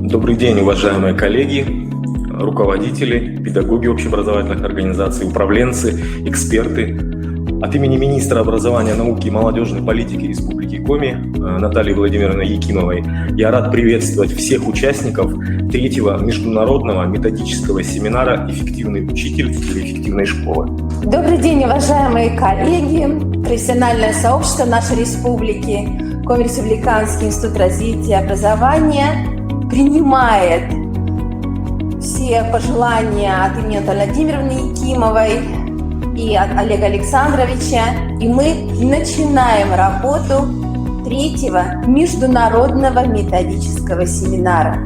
Добрый день, уважаемые коллеги, руководители, педагоги общеобразовательных организаций, управленцы, эксперты. От имени министра образования, науки и молодежной политики Республики Коми Натальи Владимировны Якимовой я рад приветствовать всех участников третьего международного методического семинара «Эффективный учитель для эффективной школы». Добрый день, уважаемые коллеги, профессиональное сообщество нашей республики, Коми Республиканский институт развития и образования принимает все пожелания от имени Натальи Владимировны Якимовой и от Олега Александровича, и мы начинаем работу третьего международного методического семинара.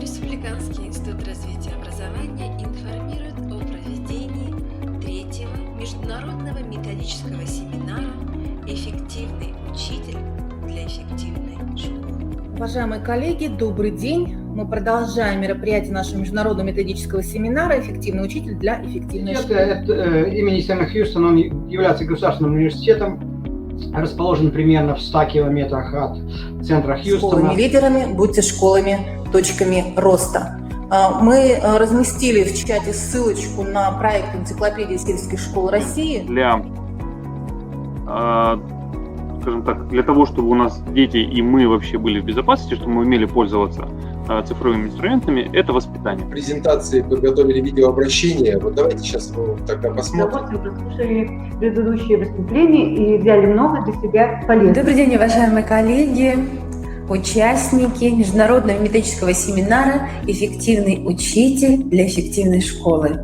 Республиканский институт развития и образования информирует о проведении третьего международного методического семинара «Эффективный учитель для эффективной школы». Уважаемые коллеги, добрый день. Мы продолжаем мероприятие нашего международного методического семинара «Эффективный учитель для эффективной школы». Имени Сэма Хьюстона, он является государственным университетом, расположен примерно в 100 километрах от центра Хьюстона. Школами-лидерами, будьте школами, точками роста. Мы разместили в чате ссылочку на проект энциклопедии сельских школ России. Скажем так, для того, чтобы у нас дети и мы вообще были в безопасности, чтобы мы умели пользоваться цифровыми инструментами, это воспитание. Презентации подготовили видеообращение. Вот давайте сейчас его тогда посмотрим. С удовольствием прослушали предыдущие выступления и взяли много для себя полезного. Добрый день, уважаемые коллеги, участники международного методического семинара «Эффективный учитель для эффективной школы».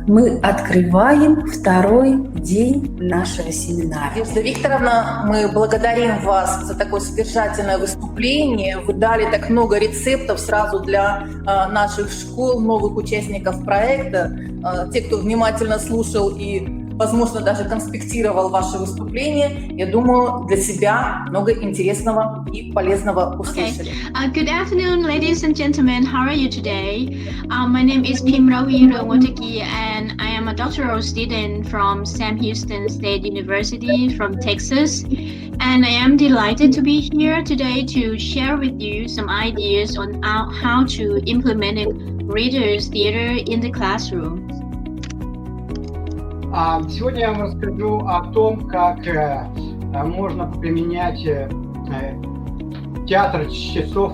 Мы открываем второй день нашего семинара. Надежда Викторовна, мы благодарим вас за такое содержательное выступление. Вы дали так много рецептов сразу для наших школ, новых участников проекта. Те, кто внимательно слушал и возможно, даже конспектировал ваши выступления. Я думаю, для себя много интересного и полезного услышали. Good afternoon, ladies and gentlemen. How are you today? My name is Pimrohi Rongwataki, and I am a doctoral student from Sam Houston State University from Texas. And I am delighted to be here today to share with you some ideas on how to implement readers theater in the classroom. Сегодня я вам расскажу о том, как можно применять театр часов